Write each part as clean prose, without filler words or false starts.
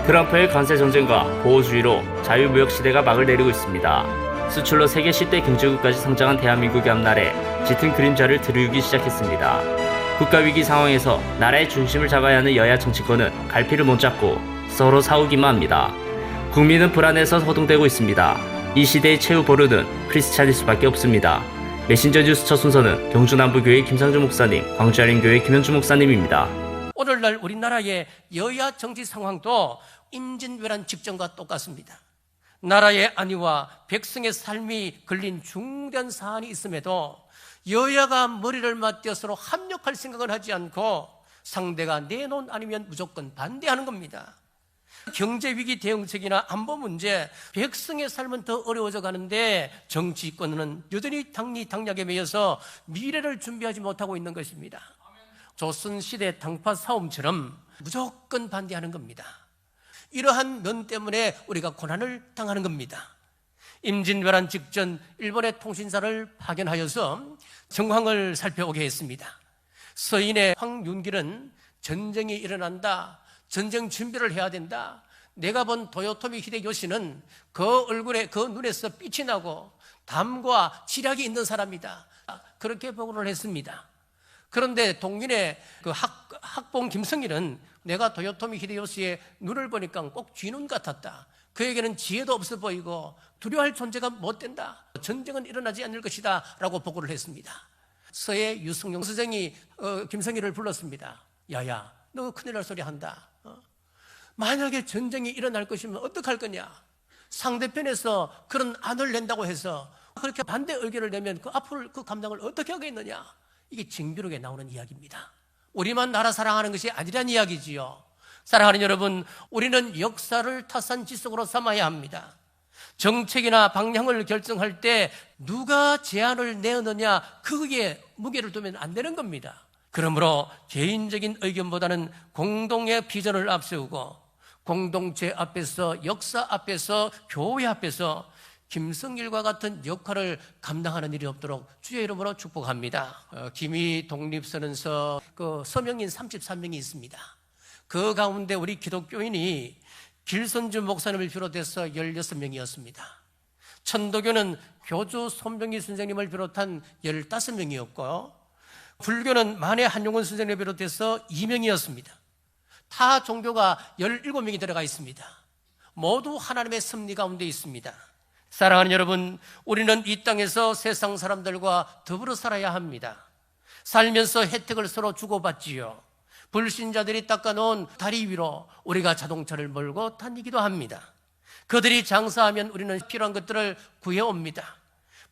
트럼프의 관세 전쟁과 보호주의로 자유무역 시대가 막을 내리고 있습니다. 수출로 세계 10대 경제국까지 성장한 대한민국의 앞날에 짙은 그림자를 드리우기 시작했습니다. 국가위기 상황에서 나라의 중심을 잡아야 하는 여야 정치권은 갈피를 못 잡고 서로 싸우기만 합니다. 국민은 불안해서 허둥대고 있습니다. 이 시대의 최후 보루는 크리스찬일 수밖에 없습니다. 메신저 뉴스 첫 순서는 경주남부교회 김상주 목사님, 광주알림교회 김현주 목사님입니다. 오늘날 우리나라의 여야 정치 상황도 임진왜란 직전과 똑같습니다. 나라의 안위와 백성의 삶이 걸린 중대한 사안이 있음에도 여야가 머리를 맞대어 서로 합력할 생각을 하지 않고 상대가 내놓은 아니면 무조건 반대하는 겁니다. 경제위기 대응책이나 안보 문제, 백성의 삶은 더 어려워져 가는데 정치권은 여전히 당리당략에 매여서 미래를 준비하지 못하고 있는 것입니다. 조선시대 당파 싸움처럼 무조건 반대하는 겁니다. 이러한 면 때문에 우리가 고난을 당하는 겁니다. 임진왜란 직전 일본의 통신사를 파견하여서 정황을 살펴보게 했습니다. 서인의 황윤길은 전쟁이 일어난다, 전쟁 준비를 해야 된다. 내가 본 도요토미 히데요시는 그 얼굴에, 그 눈에서 빛이 나고 담과 지략이 있는 사람이다. 그렇게 보고를 했습니다. 그런데 동민의 그 학봉 김성일은 내가 도요토미 히데요시의 눈을 보니까 꼭 쥐눈 같았다. 그에게는 지혜도 없어 보이고 두려워할 존재가 못 된다. 전쟁은 일어나지 않을 것이다 라고 보고를 했습니다. 서해 유승용 선생이 김성일을 불렀습니다. 야야, 너 큰일 날 소리 한다. 만약에 전쟁이 일어날 것이면 어떡할 거냐. 상대편에서 그런 안을 낸다고 해서 그렇게 반대 의견을 내면 그 앞으로 그 감당을 어떻게 하겠느냐. 이게 징비록에 나오는 이야기입니다. 우리만 나라 사랑하는 것이 아니란 이야기지요. 사랑하는 여러분, 우리는 역사를 타산지석으로 삼아야 합니다. 정책이나 방향을 결정할 때 누가 제안을 내었느냐, 거기에 무게를 두면 안 되는 겁니다. 그러므로 개인적인 의견보다는 공동의 비전을 앞세우고 공동체 앞에서, 역사 앞에서, 교회 앞에서 김성일과 같은 역할을 감당하는 일이 없도록 주의 이름으로 축복합니다. 기미 독립선언서 그 서명인 33명이 있습니다. 그 가운데 우리 기독교인이 길선주 목사님을 비롯해서 16명이었습니다. 천도교는 교주 손병희 선생님을 비롯한 15명이었고 불교는 만해 한용운 선생님을 비롯해서 2명이었습니다. 타 종교가 17명이 들어가 있습니다. 모두 하나님의 섭리 가운데 있습니다. 사랑하는 여러분, 우리는 이 땅에서 세상 사람들과 더불어 살아야 합니다. 살면서 혜택을 서로 주고받지요. 불신자들이 닦아놓은 다리 위로 우리가 자동차를 몰고 다니기도 합니다. 그들이 장사하면 우리는 필요한 것들을 구해옵니다.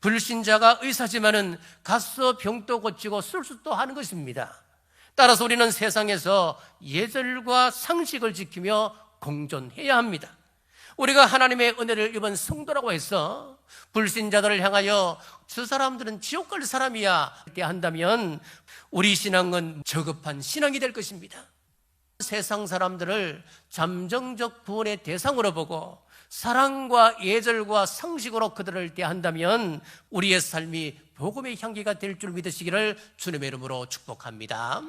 불신자가 의사지만은 가서 병도 고치고 술수도 하는 것입니다. 따라서 우리는 세상에서 예절과 상식을 지키며 공존해야 합니다. 우리가 하나님의 은혜를 입은 성도라고 해서 불신자들을 향하여 저 사람들은 지옥 갈 사람이야 이렇게 한다면 우리 신앙은 저급한 신앙이 될 것입니다. 세상 사람들을 잠정적 구원의 대상으로 보고 사랑과 예절과 상식으로 그들을 대한다면 우리의 삶이 복음의 향기가 될 줄 믿으시기를 주님의 이름으로 축복합니다.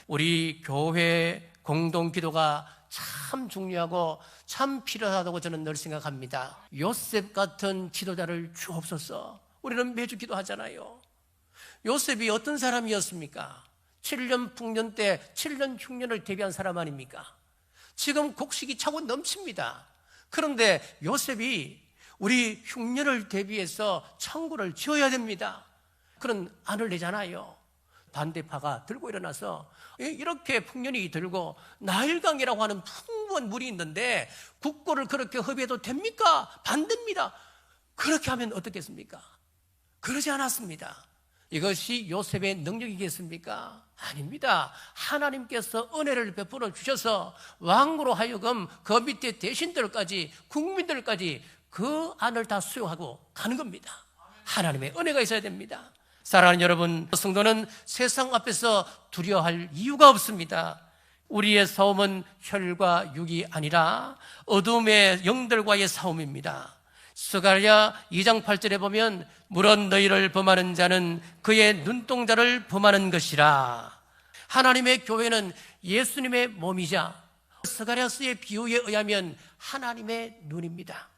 우리 교회 공동기도가 참 중요하고 참 필요하다고 저는 늘 생각합니다. 요셉 같은 지도자를 주옵소서. 우리는 매주 기도하잖아요. 요셉이 어떤 사람이었습니까? 7년 풍년 때 7년 흉년을 대비한 사람 아닙니까? 지금 곡식이 차고 넘칩니다. 그런데 요셉이 우리 흉년을 대비해서 창고를 지어야 됩니다. 그런 안을 내잖아요. 반대파가 들고 일어나서 이렇게 풍년이 들고 나일강이라고 하는 풍부한 물이 있는데 국고를 그렇게 허비해도 됩니까? 반대입니다. 그렇게 하면 어떻겠습니까? 그러지 않았습니다. 이것이 요셉의 능력이겠습니까? 아닙니다. 하나님께서 은혜를 베풀어 주셔서 왕으로 하여금 그 밑에 대신들까지 국민들까지 그 안을 다 수용하고 가는 겁니다. 하나님의 은혜가 있어야 됩니다. 사랑하는 여러분, 성도는 세상 앞에서 두려워할 이유가 없습니다. 우리의 싸움은 혈과 육이 아니라 어둠의 영들과의 싸움입니다. 스가랴 2장 8절에 보면 물은 너희를 범하는 자는 그의 눈동자를 범하는 것이라. 하나님의 교회는 예수님의 몸이자 스가랴스의 비유에 의하면 하나님의 눈입니다.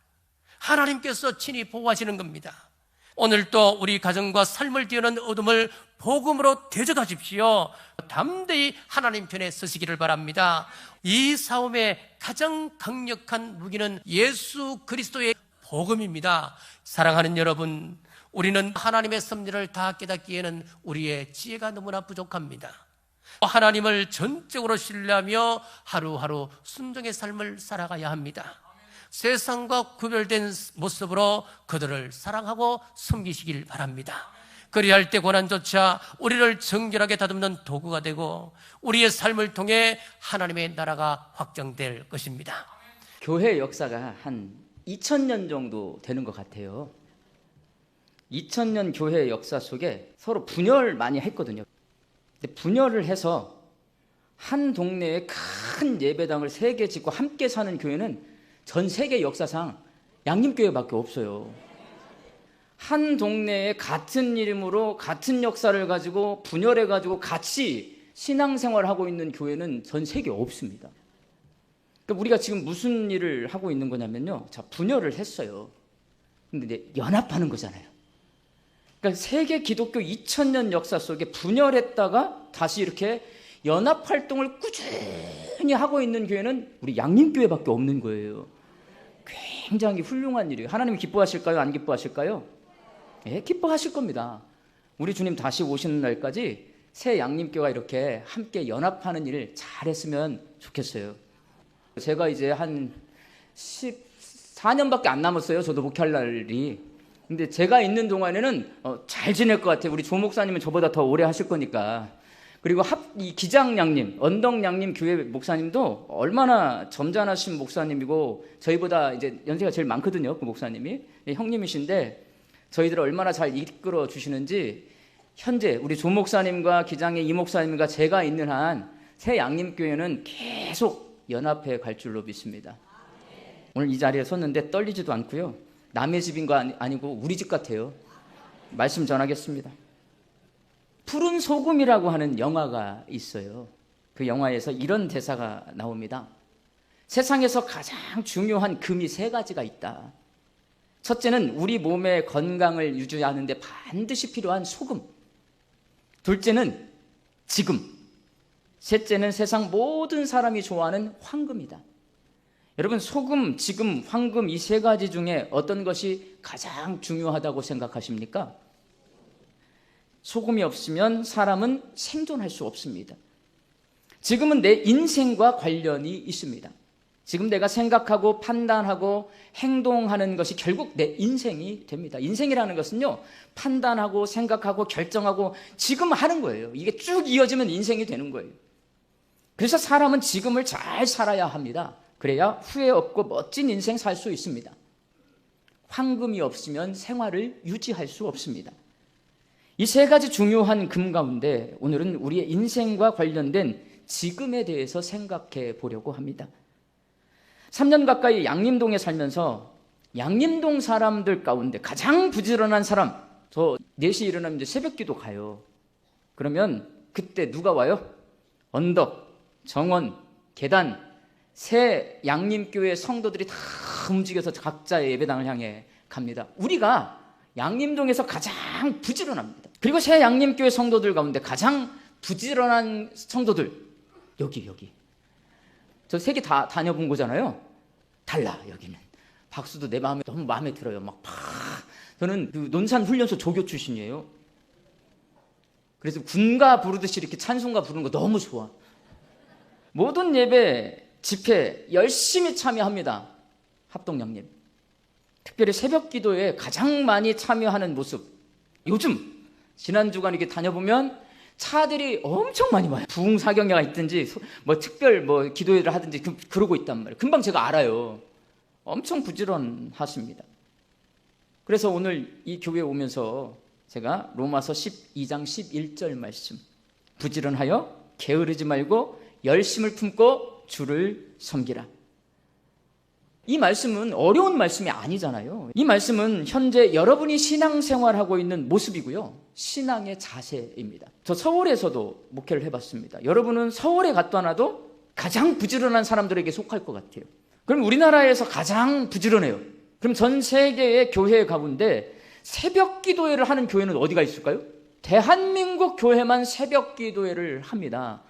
하나님께서 친히 보호하시는 겁니다. 오늘도 우리 가정과 삶을 뒤우는 어둠을 복음으로 되찾아십시오. 담대히 하나님 편에 서시기를 바랍니다. 이 싸움의 가장 강력한 무기는 예수 그리스도의 복음입니다. 사랑하는 여러분, 우리는 하나님의 섭리를 다 깨닫기에는 우리의 지혜가 너무나 부족합니다. 하나님을 전적으로 신뢰하며 하루하루 순종의 삶을 살아가야 합니다. 세상과 구별된 모습으로 그들을 사랑하고 섬기시길 바랍니다. 그리할 때 고난조차 우리를 정결하게 다듬는 도구가 되고 우리의 삶을 통해 하나님의 나라가 확장될 것입니다. 교회 역사가 한 2000년 정도 되는 것 같아요. 2000년 교회 역사 속에 서로 분열 많이 했거든요. 근데 분열을 해서 한 동네에 큰 예배당을 3개 짓고 함께 사는 교회는 전 세계 역사상 양림교회밖에 없어요. 한 동네에 같은 이름으로 같은 역사를 가지고 분열해가지고 같이 신앙생활을 하고 있는 교회는 전 세계에 없습니다. 그러니까 우리가 지금 무슨 일을 하고 있는 거냐면요. 자, 분열을 했어요. 근데 이제 연합하는 거잖아요. 그러니까 세계 기독교 2000년 역사 속에 분열했다가 다시 이렇게 연합활동을 꾸준히 하고 있는 교회는 우리 양림교회밖에 없는 거예요. 굉장히 훌륭한 일이에요. 하나님 기뻐하실까요? 안 기뻐하실까요? 예, 기뻐하실 겁니다. 우리 주님 다시 오시는 날까지 새 양림교회가 이렇게 함께 연합하는 일을 잘했으면 좋겠어요. 제가 이제 한 14년밖에 안 남았어요. 저도 목회할 날이. 근데 제가 있는 동안에는 잘 지낼 것 같아요. 우리 조 목사님은 저보다 더 오래 하실 거니까. 그리고 이 기장양님, 언덕양님 교회 목사님도 얼마나 점잖으신 목사님이고 저희보다 이제 연세가 제일 많거든요. 그 목사님이 형님이신데 저희들을 얼마나 잘 이끌어 주시는지 현재 우리 조 목사님과 기장의 이 목사님과 제가 있는 한 새 양림교회는 계속 연합해 갈 줄로 믿습니다. 오늘 이 자리에 섰는데 떨리지도 않고요. 남의 집인 거 아니고 우리 집 같아요. 말씀 전하겠습니다. 푸른 소금이라고 하는 영화가 있어요. 그 영화에서 이런 대사가 나옵니다. 세상에서 가장 중요한 금이 3가지가 있다. 첫째는 우리 몸의 건강을 유지하는 데 반드시 필요한 소금. 둘째는 지금. 셋째는 세상 모든 사람이 좋아하는 황금이다. 여러분, 소금, 지금, 황금 이 3가지 중에 어떤 것이 가장 중요하다고 생각하십니까? 소금이 없으면 사람은 생존할 수 없습니다. 지금은 내 인생과 관련이 있습니다. 지금 내가 생각하고 판단하고 행동하는 것이 결국 내 인생이 됩니다. 인생이라는 것은요, 판단하고 생각하고 결정하고 지금 하는 거예요. 이게 쭉 이어지면 인생이 되는 거예요. 그래서 사람은 지금을 잘 살아야 합니다. 그래야 후회 없고 멋진 인생 살 수 있습니다. 황금이 없으면 생활을 유지할 수 없습니다. 이 3가지 중요한 금 가운데 오늘은 우리의 인생과 관련된 지금에 대해서 생각해 보려고 합니다. 3년 가까이 양림동에 살면서 양림동 사람들 가운데 가장 부지런한 사람, 저 4시에 일어나면 이제 새벽기도 가요. 그러면 그때 누가 와요? 언덕, 정원, 계단, 새 양림교회 성도들이 다 움직여서 각자의 예배당을 향해 갑니다. 우리가 양림동에서 가장 부지런합니다. 그리고 새 양림교회 성도들 가운데 가장 부지런한 성도들, 여기 저 3개 다 다녀본 거잖아요. 달라. 여기는 박수도 내 마음에 너무 마음에 들어요. 저는 그 논산훈련소 조교 출신이에요. 그래서 군가 부르듯이 이렇게 찬송가 부르는 거 너무 좋아. 모든 예배 집회 열심히 참여합니다. 합동양림. 특별히 새벽 기도에 가장 많이 참여하는 모습. 요즘 지난 주간 이렇게 다녀보면 차들이 엄청 많이 와요. 부흥사경회가 있든지 특별 기도회를 하든지 그러고 있단 말이에요. 금방 제가 알아요. 엄청 부지런하십니다. 그래서 오늘 이 교회에 오면서 제가 로마서 12장 11절 말씀, 부지런하여 게으르지 말고 열심을 품고 주를 섬기라. 이 말씀은 어려운 말씀이 아니잖아요. 이 말씀은 현재 여러분이 신앙생활하고 있는 모습이고요, 신앙의 자세입니다. 저 서울에서도 목회를 해봤습니다. 여러분은 서울에 갔다 와도 가장 부지런한 사람들에게 속할 것 같아요. 그럼 우리나라에서 가장 부지런해요. 그럼 전 세계의 교회 가운데 새벽 기도회를 하는 교회는 어디가 있을까요? 대한민국 교회만 새벽 기도회를 합니다.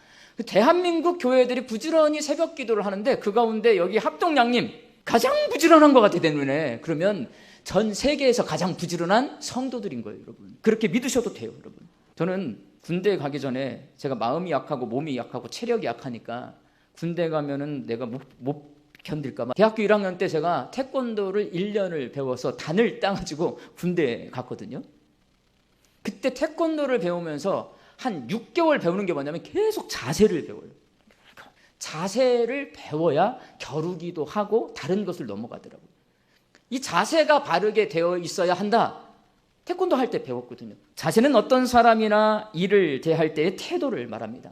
대한민국 교회들이 부지런히 새벽 기도를 하는데 그 가운데 여기 합동양님 가장 부지런한 것 같아 내 눈에. 그러면 전 세계에서 가장 부지런한 성도들인 거예요, 여러분. 그렇게 믿으셔도 돼요, 여러분. 저는 군대 가기 전에 제가 마음이 약하고 몸이 약하고 체력이 약하니까 군대 가면은 내가 못 견딜까 봐 대학교 1학년 때 제가 태권도를 1년을 배워서 단을 따가지고 군대에 갔거든요. 그때 태권도를 배우면서 한 6개월 배우는 게 뭐냐면 계속 자세를 배워요. 자세를 배워야 겨루기도 하고 다른 것을 넘어가더라고요. 이 자세가 바르게 되어 있어야 한다. 태권도 할 때 배웠거든요. 자세는 어떤 사람이나 일을 대할 때의 태도를 말합니다.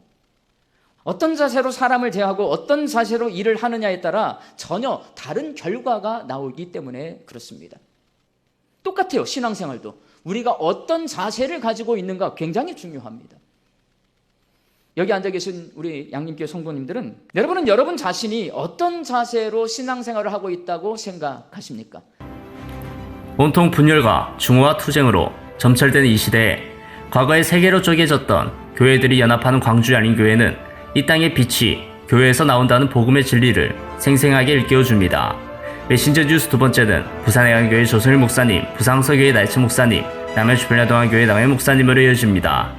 어떤 자세로 사람을 대하고 어떤 자세로 일을 하느냐에 따라 전혀 다른 결과가 나오기 때문에 그렇습니다. 똑같아요, 신앙생활도. 우리가 어떤 자세를 가지고 있는가 굉장히 중요합니다. 여기 앉아 계신 우리 양림교회 성도님들은 여러분은 여러분 자신이 어떤 자세로 신앙생활을 하고 있다고 생각하십니까? 온통 분열과 중호와 투쟁으로 점철되는 이 시대에 과거에 세계로 쪼개졌던 교회들이 연합하는 광주 양림교회는 이 땅의 빛이 교회에서 나온다는 복음의 진리를 생생하게 일깨워줍니다. 메신저 뉴스 두 번째는 부산해안교회 조선일 목사님, 부상서교회 날치 목사님, 남해주변야동안교회 남해 목사님으로 이어집니다.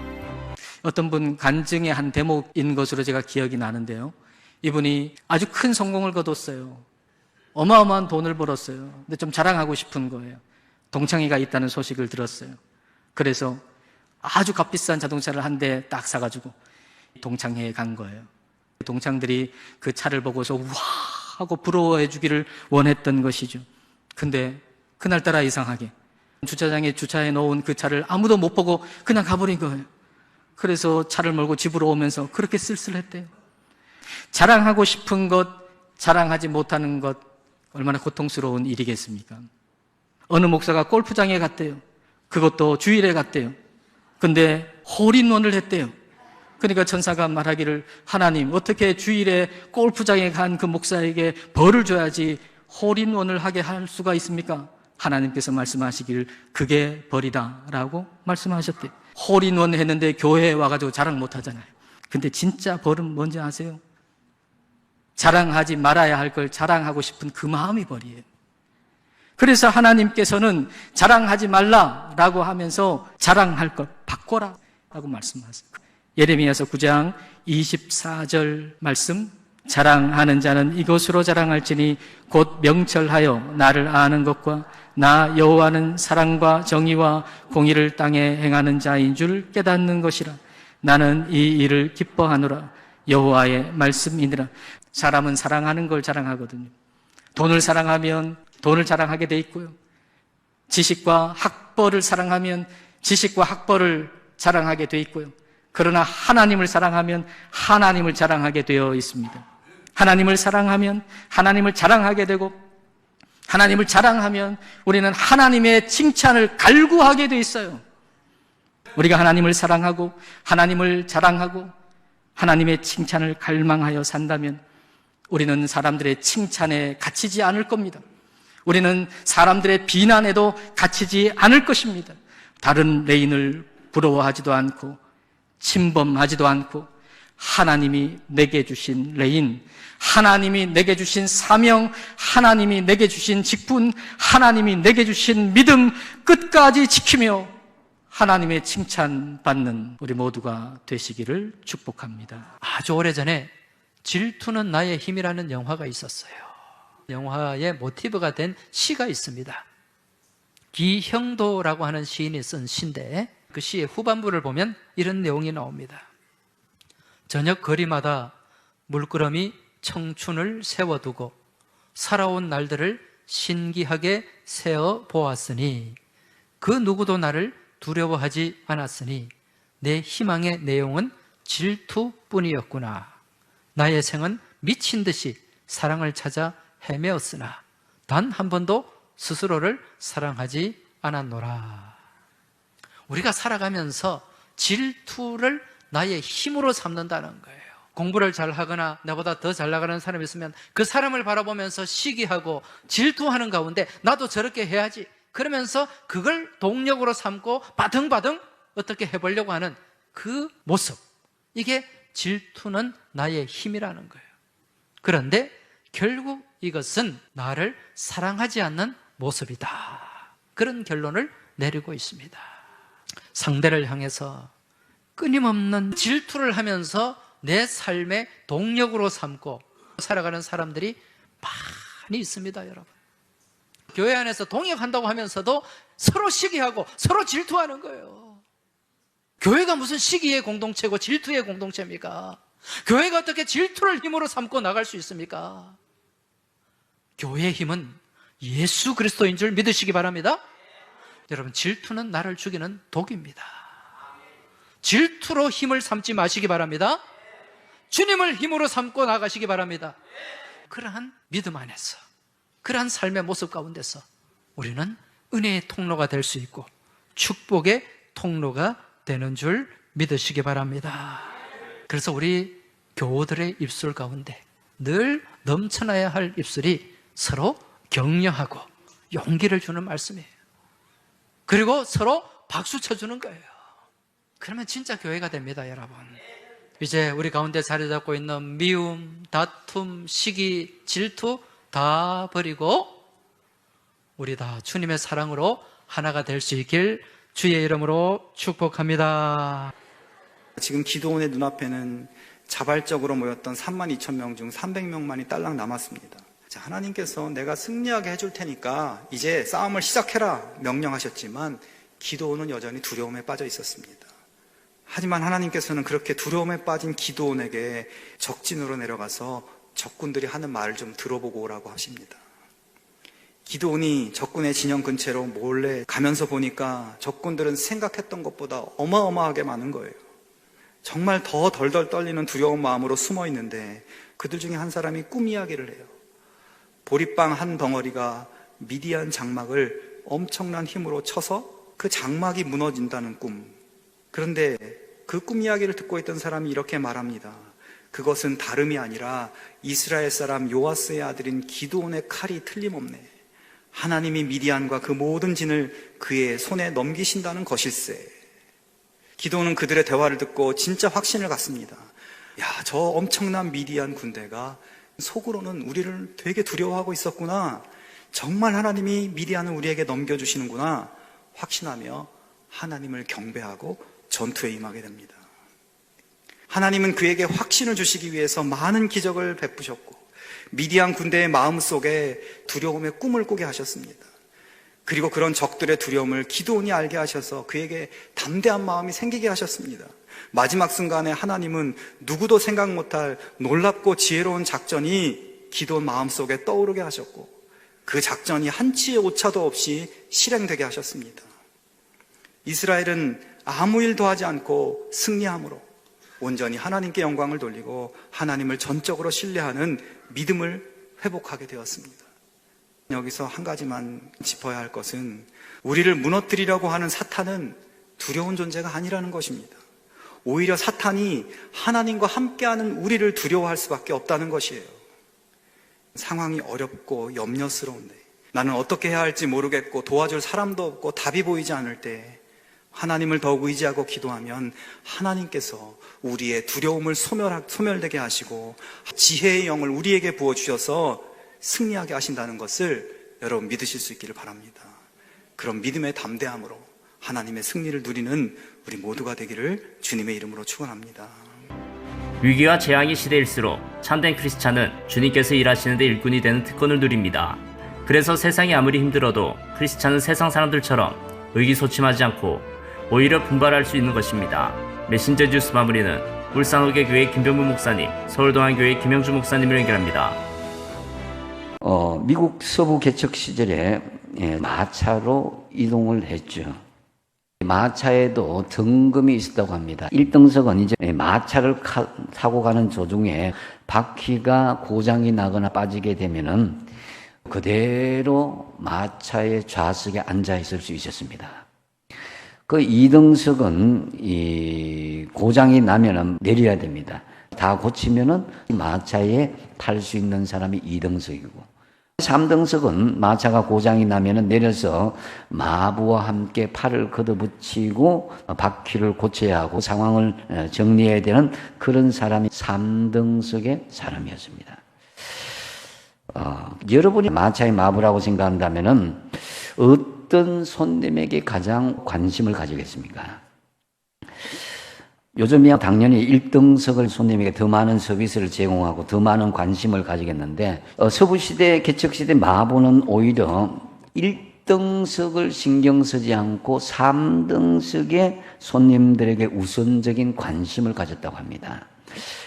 어떤 분 간증의 한 대목인 것으로 제가 기억이 나는데요. 이분이 아주 큰 성공을 거뒀어요. 어마어마한 돈을 벌었어요. 근데 좀 자랑하고 싶은 거예요. 동창회가 있다는 소식을 들었어요. 그래서 아주 값비싼 자동차를 한 대 딱 사가지고 동창회에 간 거예요. 동창들이 그 차를 보고서 와 하고 부러워해 주기를 원했던 것이죠. 근데 그날따라 이상하게 주차장에 주차해 놓은 그 차를 아무도 못 보고 그냥 가버린 거예요. 그래서 차를 몰고 집으로 오면서 그렇게 쓸쓸했대요. 자랑하고 싶은 것, 자랑하지 못하는 것, 얼마나 고통스러운 일이겠습니까? 어느 목사가 골프장에 갔대요. 그것도 주일에 갔대요. 근데 홀인원을 했대요. 그러니까 천사가 말하기를, 하나님 어떻게 주일에 골프장에 간 그 목사에게 벌을 줘야지 홀인원을 하게 할 수가 있습니까? 하나님께서 말씀하시기를 그게 벌이다 라고 말씀하셨대요. 홀인원 했는데 교회에 와가지고 자랑 못하잖아요. 근데 진짜 벌은 뭔지 아세요? 자랑하지 말아야 할 걸 자랑하고 싶은 그 마음이 벌이에요. 그래서 하나님께서는 자랑하지 말라라고 하면서 자랑할 걸 바꿔라 라고 말씀하세요. 예레미야서 9장 24절 말씀, 자랑하는 자는 이것으로 자랑할지니 곧 명철하여 나를 아는 것과 나 여호와는 사랑과 정의와 공의를 땅에 행하는 자인 줄 깨닫는 것이라. 나는 이 일을 기뻐하노라. 여호와의 말씀이니라. 사람은 사랑하는 걸 자랑하거든요. 돈을 사랑하면 돈을 자랑하게 돼 있고요. 지식과 학벌을 사랑하면 지식과 학벌을 자랑하게 돼 있고요. 그러나 하나님을 사랑하면 하나님을 자랑하게 되어 있습니다. 하나님을 사랑하면 하나님을 자랑하게 되고, 하나님을 자랑하면 우리는 하나님의 칭찬을 갈구하게 돼 있어요. 우리가 하나님을 사랑하고 하나님을 자랑하고 하나님의 칭찬을 갈망하여 산다면 우리는 사람들의 칭찬에 갇히지 않을 겁니다. 우리는 사람들의 비난에도 갇히지 않을 것입니다. 다른 레인을 부러워하지도 않고 침범하지도 않고 하나님이 내게 주신 레인, 하나님이 내게 주신 사명, 하나님이 내게 주신 직분, 하나님이 내게 주신 믿음 끝까지 지키며 하나님의 칭찬받는 우리 모두가 되시기를 축복합니다. 아주 오래전에 질투는 나의 힘이라는 영화가 있었어요. 영화의 모티브가 된 시가 있습니다. 기형도라고 하는 시인이 쓴 시인데 그 시의 후반부를 보면 이런 내용이 나옵니다. 저녁 거리마다 물끄러미 청춘을 세워두고 살아온 날들을 신기하게 세어 보았으니 그 누구도 나를 두려워하지 않았으니 내 희망의 내용은 질투뿐이었구나. 나의 생은 미친 듯이 사랑을 찾아 헤매었으나 단 한 번도 스스로를 사랑하지 않았노라. 우리가 살아가면서 질투를 나의 힘으로 삼는다는 거예요. 공부를 잘하거나 나보다 더 잘 나가는 사람이 있으면 그 사람을 바라보면서 시기하고 질투하는 가운데 나도 저렇게 해야지 그러면서 그걸 동력으로 삼고 바등바등 어떻게 해보려고 하는 그 모습, 이게 질투는 나의 힘이라는 거예요. 그런데 결국 이것은 나를 사랑하지 않는 모습이다, 그런 결론을 내리고 있습니다. 상대를 향해서 끊임없는 질투를 하면서 내 삶의 동력으로 삼고 살아가는 사람들이 많이 있습니다, 여러분. 교회 안에서 동역한다고 하면서도 서로 시기하고 서로 질투하는 거예요. 교회가 무슨 시기의 공동체고 질투의 공동체입니까? 교회가 어떻게 질투를 힘으로 삼고 나갈 수 있습니까? 교회의 힘은 예수 그리스도인 줄 믿으시기 바랍니다. 여러분, 질투는 나를 죽이는 독입니다. 질투로 힘을 삼지 마시기 바랍니다. 주님을 힘으로 삼고 나가시기 바랍니다. 그러한 믿음 안에서, 그러한 삶의 모습 가운데서 우리는 은혜의 통로가 될 수 있고 축복의 통로가 되는 줄 믿으시기 바랍니다. 그래서 우리 교우들의 입술 가운데 늘 넘쳐나야 할 입술이 서로 격려하고 용기를 주는 말씀이에요. 그리고 서로 박수 쳐주는 거예요. 그러면 진짜 교회가 됩니다, 여러분. 이제 우리 가운데 자리 잡고 있는 미움, 다툼, 시기, 질투 다 버리고 우리 다 주님의 사랑으로 하나가 될 수 있길 주의 이름으로 축복합니다. 지금 기도원의 눈앞에는 자발적으로 모였던 32,000명 중 300명만이 딸랑 남았습니다. 자, 하나님께서 내가 승리하게 해줄 테니까 이제 싸움을 시작해라 명령하셨지만 기도원은 여전히 두려움에 빠져 있었습니다. 하지만 하나님께서는 그렇게 두려움에 빠진 기도원에게 적진으로 내려가서 적군들이 하는 말을 좀 들어보고 오라고 하십니다. 기도원이 적군의 진영 근처로 몰래 가면서 보니까 적군들은 생각했던 것보다 어마어마하게 많은 거예요. 정말 더 덜덜 떨리는 두려운 마음으로 숨어 있는데 그들 중에 한 사람이 꿈 이야기를 해요. 보리빵 한 덩어리가 미디안 장막을 엄청난 힘으로 쳐서 그 장막이 무너진다는 꿈. 그런데 그 꿈 이야기를 듣고 있던 사람이 이렇게 말합니다. 그것은 다름이 아니라 이스라엘 사람 요아스의 아들인 기드온의 칼이 틀림없네. 하나님이 미디안과 그 모든 진을 그의 손에 넘기신다는 것일세. 기드온은 그들의 대화를 듣고 진짜 확신을 갖습니다. 야, 저 엄청난 미디안 군대가 속으로는 우리를 되게 두려워하고 있었구나. 정말 하나님이 미디안을 우리에게 넘겨주시는구나 확신하며 하나님을 경배하고 전투에 임하게 됩니다. 하나님은 그에게 확신을 주시기 위해서 많은 기적을 베푸셨고 미디안 군대의 마음속에 두려움의 꿈을 꾸게 하셨습니다. 그리고 그런 적들의 두려움을 기드온이 알게 하셔서 그에게 담대한 마음이 생기게 하셨습니다. 마지막 순간에 하나님은 누구도 생각 못할 놀랍고 지혜로운 작전이 기드온 마음속에 떠오르게 하셨고 그 작전이 한치의 오차도 없이 실행되게 하셨습니다. 이스라엘은 아무 일도 하지 않고 승리함으로 온전히 하나님께 영광을 돌리고 하나님을 전적으로 신뢰하는 믿음을 회복하게 되었습니다. 여기서 한 가지만 짚어야 할 것은 우리를 무너뜨리려고 하는 사탄은 두려운 존재가 아니라는 것입니다. 오히려 사탄이 하나님과 함께하는 우리를 두려워할 수밖에 없다는 것이에요. 상황이 어렵고 염려스러운데 나는 어떻게 해야 할지 모르겠고 도와줄 사람도 없고 답이 보이지 않을 때 하나님을 더욱 의지하고 기도하면 하나님께서 우리의 두려움을 소멸되게 하시고 지혜의 영을 우리에게 부어주셔서 승리하게 하신다는 것을 여러분 믿으실 수 있기를 바랍니다. 그런 믿음의 담대함으로 하나님의 승리를 누리는 우리 모두가 되기를 주님의 이름으로 축원합니다. 위기와 재앙의 시대일수록 참된 크리스찬은 주님께서 일하시는 데 일꾼이 되는 특권을 누립니다. 그래서 세상이 아무리 힘들어도 크리스찬은 세상 사람들처럼 의기소침하지 않고 오히려 분발할 수 있는 것입니다. 메신저 주스 마무리는 울산호계교회 김병문 목사님, 서울동안교회 김영주 목사님을 연결합니다. 미국 서부 개척 시절에 마차로 이동을 했죠. 마차에도 등급이 있었다고 합니다. 1등석은 이제 마차를 타고 가는 도중에 바퀴가 고장이 나거나 빠지게 되면은 그대로 마차의 좌석에 앉아 있을 수 있었습니다. 그 2등석은 이 고장이 나면은 내려야 됩니다. 다 고치면은 마차에 탈 수 있는 사람이 2등석이고 3등석은 마차가 고장이 나면은 내려서 마부와 함께 팔을 걷어붙이고 바퀴를 고쳐야 하고 상황을 정리해야 되는 그런 사람이 3등석의 사람이었습니다. 여러분이 마차의 마부라고 생각한다면은 어떤 손님에게 가장 관심을 가지겠습니까? 요즘이야 당연히 1등석을 손님에게 더 많은 서비스를 제공하고 더 많은 관심을 가지겠는데 서부시대, 개척시대 마부는 오히려 1등석을 신경 쓰지 않고 3등석의 손님들에게 우선적인 관심을 가졌다고 합니다.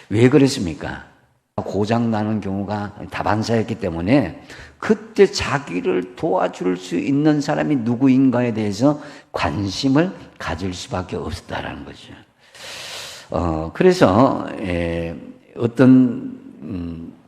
왜 그랬습니까? 고장 나는 경우가 다반사였기 때문에 그때 자기를 도와줄 수 있는 사람이 누구인가에 대해서 관심을 가질 수밖에 없었다라는 거죠. 그래서 어떤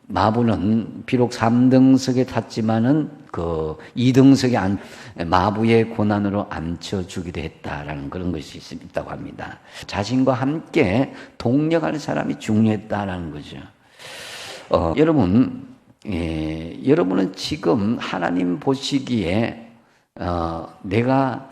마부는 비록 3등석에 탔지만은 그 2등석에 마부의 고난으로 앉혀주기도 했다라는 그런 것이 있다고 합니다. 자신과 함께 동력할 사람이 중요했다라는 거죠. 여러분은 지금 하나님 보시기에 내가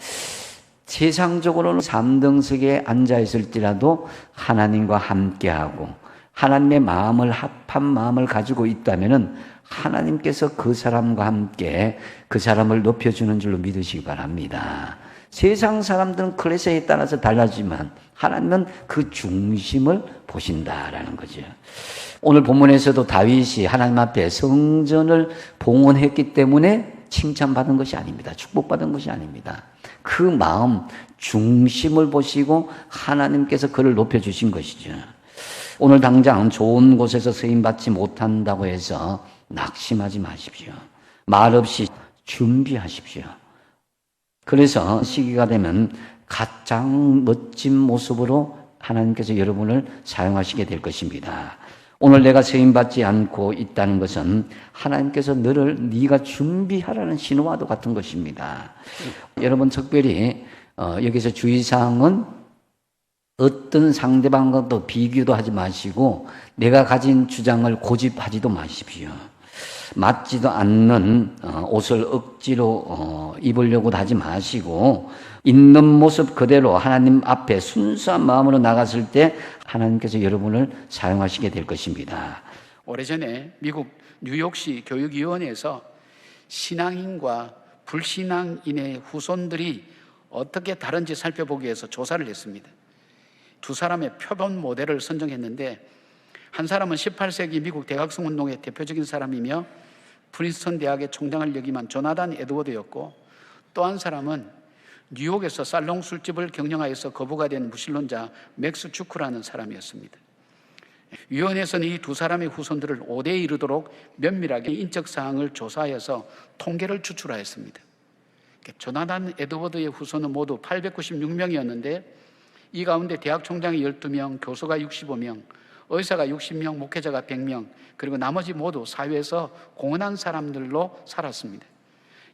세상적으로는 3등석에 앉아 있을지라도 하나님과 함께하고 하나님의 마음을 합한 마음을 가지고 있다면은 하나님께서 그 사람과 함께 그 사람을 높여주는 줄로 믿으시기 바랍니다. 세상 사람들은 클래스에 따라서 달라지만 하나님은 그 중심을 보신다라는 거죠. 오늘 본문에서도 다윗이 하나님 앞에 성전을 봉헌했기 때문에 칭찬받은 것이 아닙니다. 축복받은 것이 아닙니다. 그 마음 중심을 보시고 하나님께서 그를 높여주신 것이죠. 오늘 당장 좋은 곳에서 쓰임받지 못한다고 해서 낙심하지 마십시오. 말없이 준비하십시오. 그래서 시기가 되면 가장 멋진 모습으로 하나님께서 여러분을 사용하시게 될 것입니다. 오늘 내가 쓰임받지 않고 있다는 것은 하나님께서 너를 네가 준비하라는 신호와도 같은 것입니다. 여러분 특별히 여기서 주의사항은 어떤 상대방과도 비교도 하지 마시고 내가 가진 주장을 고집하지도 마십시오. 맞지도 않는 옷을 억지로 입으려고도 하지 마시고 있는 모습 그대로 하나님 앞에 순수한 마음으로 나갔을 때 하나님께서 여러분을 사용하시게 될 것입니다. 오래전에 미국 뉴욕시 교육위원회에서 신앙인과 불신앙인의 후손들이 어떻게 다른지 살펴보기 위해서 조사를 했습니다. 두 사람의 표본 모델을 선정했는데 한 사람은 18세기 미국 대학생 운동의 대표적인 사람이며 프린스턴 대학의 총장을 역임한 조나단 에드워드였고 또 한 사람은 뉴욕에서 살롱 술집을 경영하여서 거부가 된 무신론자 맥스 주크라는 사람이었습니다. 위원회에서는 이 두 사람의 후손들을 5대에 이르도록 면밀하게 인적 사항을 조사하여서 통계를 추출하였습니다. 조나단 에드워드의 후손은 모두 896명이었는데 이 가운데 대학 총장이 12명, 교수가 65명, 의사가 60명, 목회자가 100명, 그리고 나머지 모두 사회에서 공헌한 사람들로 살았습니다.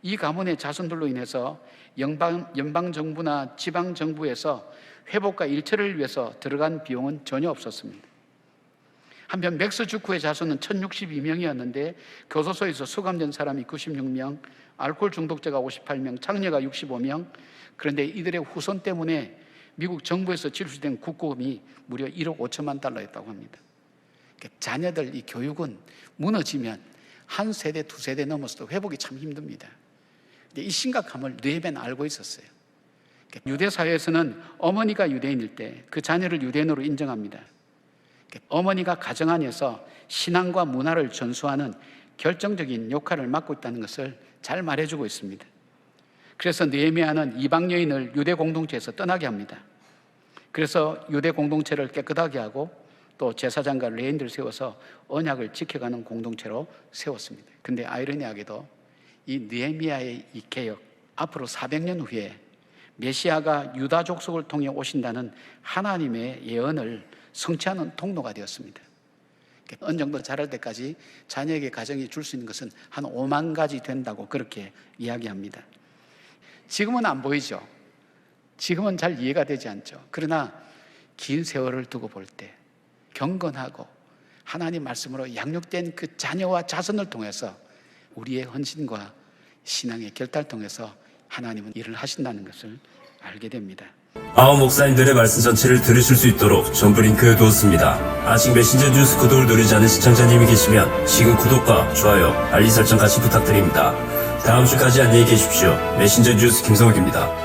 이 가문의 자손들로 인해서 연방정부나 지방정부에서 회복과 일처를 위해서 들어간 비용은 전혀 없었습니다. 한편 맥스 주크의 자손은 1062명이었는데 교도소에서 수감된 사람이 96명, 알코올 중독자가 58명, 장녀가 65명. 그런데 이들의 후손 때문에 미국 정부에서 지출된 국고금이 무려 1억 5천만 달러였다고 합니다. 자녀들 이 교육은 무너지면 한 세대, 두 세대 넘어서도 회복이 참 힘듭니다. 이 심각함을 느헤미야는 알고 있었어요. 유대 사회에서는 어머니가 유대인일 때 그 자녀를 유대인으로 인정합니다. 어머니가 가정 안에서 신앙과 문화를 전수하는 결정적인 역할을 맡고 있다는 것을 잘 말해주고 있습니다. 그래서 느헤미야는 이방 여인을 유대 공동체에서 떠나게 합니다. 그래서 유대 공동체를 깨끗하게 하고 또 제사장과 레인들을 세워서 언약을 지켜가는 공동체로 세웠습니다. 근데 아이러니하게도 이 느헤미야의 이 개혁, 앞으로 400년 후에 메시아가 유다 족속을 통해 오신다는 하나님의 예언을 성취하는 통로가 되었습니다. 어느 정도 자랄 때까지 자녀에게 가정이 줄 수 있는 것은 한 5만 가지 된다고 그렇게 이야기합니다. 지금은 안 보이죠. 지금은 잘 이해가 되지 않죠. 그러나 긴 세월을 두고 볼 때 경건하고 하나님 말씀으로 양육된 그 자녀와 자손을 통해서 우리의 헌신과 신앙의 결단을 통해서 하나님은 일을 하신다는 것을 알게 됩니다. 아홉 목사님들의 말씀 전체를 들으실 수 있도록 전부 링크해 두었습니다. 아직 메신저 뉴스 구독을 누르지 않은 시청자님이 계시면 지금 구독과 좋아요, 알림 설정 같이 부탁드립니다. 다음 주까지 안녕히 계십시오. 메신저 뉴스 김성욱입니다.